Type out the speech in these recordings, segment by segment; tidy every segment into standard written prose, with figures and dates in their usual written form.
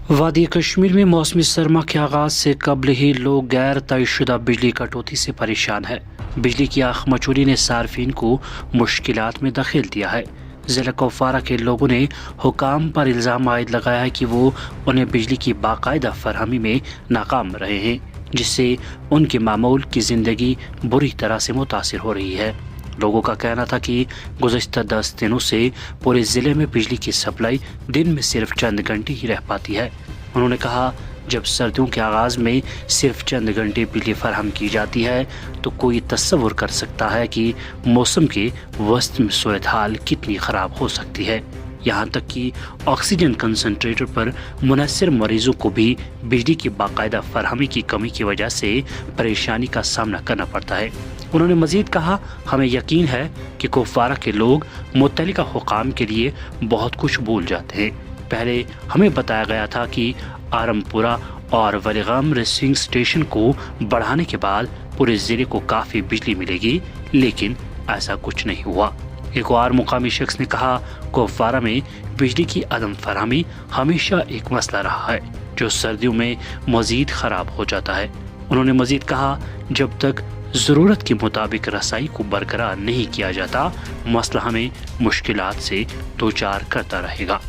वादी कश्मीर में मौसमी सरमा के आगाज से कबल ही लोग गैर तयशुदा बिजली कटौती से परेशान है। बिजली की आंख मचोली ने सार्फिन को मुश्किलात में दखल दिया है। ज़िला कुपवारा के लोगों ने हुकाम पर इल्ज़ाम आयद लगाया है कि वो उन्हें बिजली की बाकायदा फरहमी में नाकाम रहे हैं, जिससे उनके मामूल की ज़िंदगी बुरी तरह से मुतासिर हो रही है। लोगों का कहना था कि गुज़श्ता 10 दिनों से पूरे ज़िले में बिजली की सप्लाई दिन में सिर्फ चंद घंटे ही रह पाती है। उन्होंने कहा, जब सर्दियों के आगाज़ में सिर्फ चंद घंटे बिजली फराहम की जाती है तो कोई तस्वुर कर सकता है कि मौसम के वस्त में सूरत हाल कितनी ख़राब हो सकती है। यहाँ तक कि ऑक्सीजन कंसंट्रेटर पर मुनसर मरीजों को भी बिजली की बाकायदा फरहमी की कमी की वजह से परेशानी का सामना करना पड़ता है। उन्होंने मजीद कहा, हमें यकीन है कि कुपवारा के लोग मुतल्लिका हुकाम के लिए बहुत कुछ भूल जाते हैं। पहले हमें बताया गया था कि आरमपुरा और वलीगम रेसिंग स्टेशन को बढ़ाने के बाद पूरे ज़िले को काफ़ी बिजली मिलेगी, लेकिन ऐसा कुछ नहीं हुआ। एक और मुकामी शख्स ने कहा, कुपवारा में बिजली की अदम फरहमी हमेशा एक मसला रहा है जो सर्दियों में मजीद ख़राब हो जाता है। उन्होंने मजीद कहा, जब तक ज़रूरत के मुताबिक रसाई को बरकरार नहीं किया जाता, मसला हमें मुश्किलात से दो चार करता रहेगा।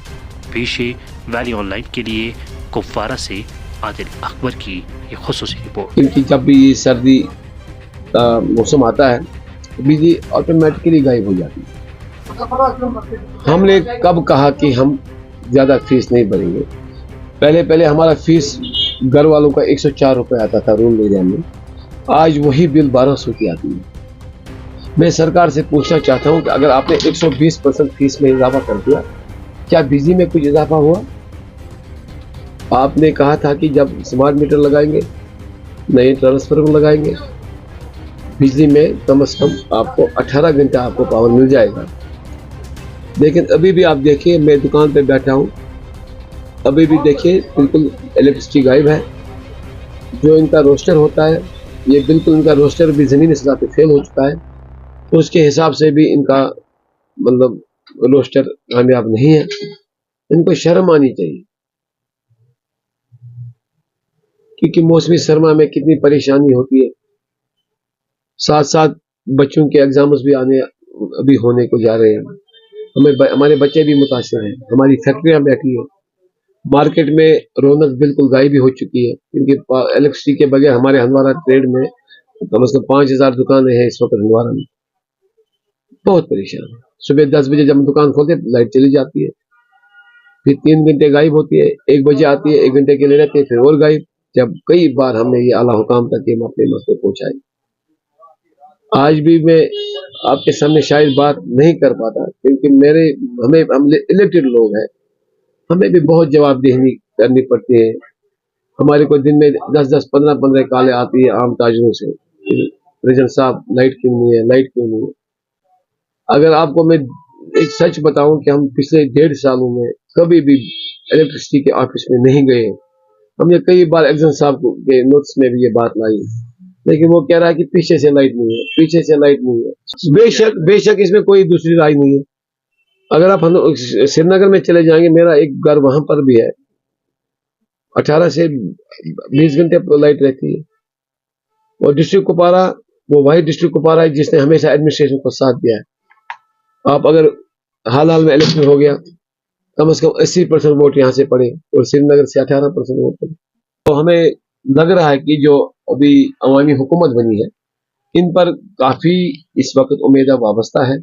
पेशे वैली ऑनलाइन के लिए कुपवारा से आदिल अकबर की ये खुसूसी रिपोर्ट। क्योंकि जब भी ये सर्दी का मौसम आता है बिजली ऑटोमेटिकली गायब हो जाती है। हमने कब कहा कि हम ज़्यादा फीस नहीं भरेंगे। पहले हमारा फीस घर वालों का 104 रुपये आता था रूरल एरिया में, आज वही बिल 1200 की आती है। मैं सरकार से पूछना चाहता हूँ कि अगर आपने 120% फीस में इजाफा कर दिया, क्या बिजली में कुछ इजाफा हुआ? आपने कहा था कि जब स्मार्ट मीटर लगाएंगे, नए ट्रांसफार्मर लगाएंगे, बिजली में कम से कम आपको 18 घंटा आपको पावर मिल जाएगा। लेकिन अभी भी आप देखिए, मैं दुकान पे बैठा हूँ, अभी भी देखिए बिल्कुल इलेक्ट्रिसिटी गायब है। जो इनका रोस्टर होता है, ये बिल्कुल इनका रोस्टर भी ज़मीनी सतह पे फेल हो चुका है, तो उसके हिसाब से भी इनका मतलब रोस्टर कामयाब नहीं है। इनको शर्म आनी चाहिए, क्योंकि मौसमी सरमा में कितनी परेशानी होती है। साथ साथ बच्चों के एग्जाम्स भी अभी होने को जा रहे हैं। हमारे बच्चे भी मुतासिर हैं, हमारी फैक्ट्रियां बैठी हैं, मार्केट में रौनक बिल्कुल गायब भी हो चुकी है, क्योंकि इलेक्ट्रिसिटी के बगैर हमारे हंदवारा ट्रेड में कम से कम 5000 दुकानें हैं इस वक्त हंदवारा में। बहुत परेशान है। सुबह 10 बजे जब हम दुकान खोलते लाइट चली जाती है, फिर 3 घंटे गायब होती है, 1 बजे आती है, 1 घंटे के लिए रहती है, फिर और गायब। जब कई बार हमने ये आला हुकाम तक हम अपने मसले पहुंचाए, आज भी मैं आपके सामने शायद बात नहीं कर पाता, क्योंकि हम इलेक्टेड लोग हैं, हमें भी बहुत जवाबदेही करनी पड़ती है। हमारे को दिन में 10-10, 15-15 कॉलें आती है आम ताजरों से, प्रेसिडेंट साहब लाइट क्यों नहीं है, लाइट क्यों नहीं है। अगर आपको मैं एक सच बताऊं कि हम पिछले 1.5 सालों में कभी भी इलेक्ट्रिसिटी के ऑफिस में नहीं गए। हमने कई बार एक्शन साहब के नोट्स में भी ये बात लाई, लेकिन वो कह रहा है कि पीछे से लाइट नहीं है, पीछे से लाइट नहीं है। बेशक इसमें कोई दूसरी राय नहीं है। अगर आप श्रीनगर में चले जाएंगे, मेरा एक घर वहां पर भी है, 18 से 20 घंटे लाइट रहती है। और डिस्ट्रिक्ट कुपवारा, वो वही डिस्ट्रिक्ट कुपवारा है जिसने हमेशा एडमिनिस्ट्रेशन को साथ दिया है। आप अगर हाल में इलेक्शन हो गया, कम से कम 80% वोट यहाँ से पड़े और श्रीनगर से 18% वोट पड़े। तो हमें लग रहा है कि जो अभी अवामी हुकूमत बनी है, इन पर काफी इस वक्त उम्मीदें वाबस्ता है।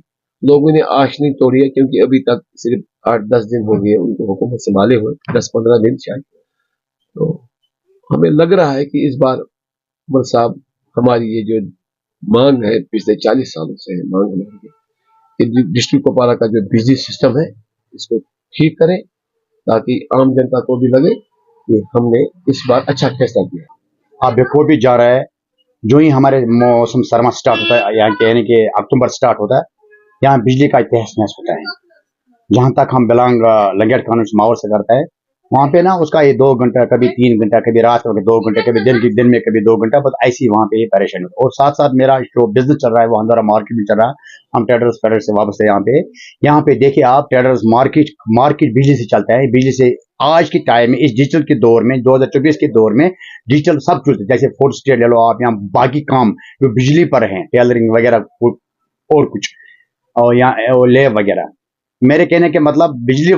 लोगों ने आश नहीं तोड़ी है, क्योंकि अभी तक सिर्फ 8-10 दिन हो गए उनको हुकूमत संभाले हुए, 10-15 दिन शायद। तो हमें लग रहा है कि इस बार उमर साहब हमारी ये जो मांग है, पिछले 40 सालों से है मांग हमारी, कि डिस्ट्रिक्ट कुपवारा का जो बिजली सिस्टम है इसको ठीक करें, ताकि आम जनता को भी लगे कि हमने इस बार अच्छा फैसला किया। आप देखो भी जा रहा है, जो ही हमारे मौसम सरमा स्टार्ट होता है, यहाँ के यानी कि अक्टूबर स्टार्ट होता है, यहाँ बिजली का तहस नहस होता है। जहाँ तक हम बिलोंग लंगेट कानून माहौल से करता है, वहाँ पे ना उसका ये 2 घंटा, कभी 3 घंटा, कभी रात में 2 घंटे, कभी दिन में कभी 2 घंटा, बस ऐसी वहाँ पे ये परेशानी होती है। और साथ साथ मेरा जो बिजनेस चल रहा है वो हंदवारा मार्केट में चल रहा है, हम ट्रेडर्स फेडर से वापस है यहाँ पे देखिए आप, ट्रेडर्स मार्केट बिजली से चलता है। बिजली से आज के टाइम में, इस डिजिटल के दौर में, 2024 के दौर में डिजिटल सब कुछ, जैसे फूड स्टेट ले लो आप, यहाँ बाकी काम जो बिजली पर हैं, टेलरिंग वगैरह और कुछ, और यहाँ लेब वगैरह। मेरे कहने के मतलब बिजली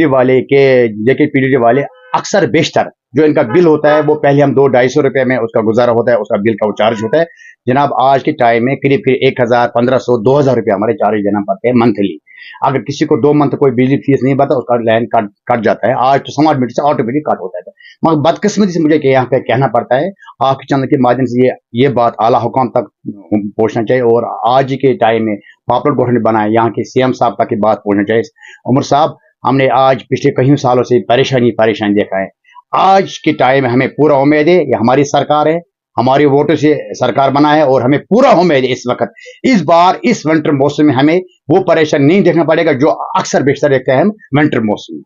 वाले के देखिए पीडीडी वाले अक्सर बेशतर जो इनका बिल होता है वो पहले हम 200-250 रुपए में उसका गुजारा होता है, उसका बिल का वो चार्ज होता है जनाब। आज के टाइम में करीब 1000, 1500, 2000 रुपये हमारे चार्ज देना पड़ते हैं मंथली। अगर किसी को 2 मंथ कोई बिजली फीस नहीं भरता उसका लाइन कट जाता है। आज तो स्मार्ट मीटर से ऑटोमेटिक कट होता है। मगर बदकिस्मती से मुझे यहाँ पे कहना पड़ता है, आपके चैनल के माध्यम से ये बात आला हुकाम तक पहुंचना चाहिए, और आज के टाइम में पॉपुलर गवर्नमेंट बनाए, यहाँ के सीएम साहब तक की बात पहुंचना चाहिए। उमर साहब, हमने आज पिछले कई सालों से परेशानी देखा है। आज के टाइम में हमें पूरा उम्मीद है, ये हमारी सरकार है, हमारे वोटों से सरकार बना है, और हमें पूरा उम्मीद है इस वक्त, इस बार इस विंटर मौसम में हमें वो परेशानी नहीं देखना पड़ेगा जो अक्सर बेशतर देखते हैं हम विंटर मौसम में।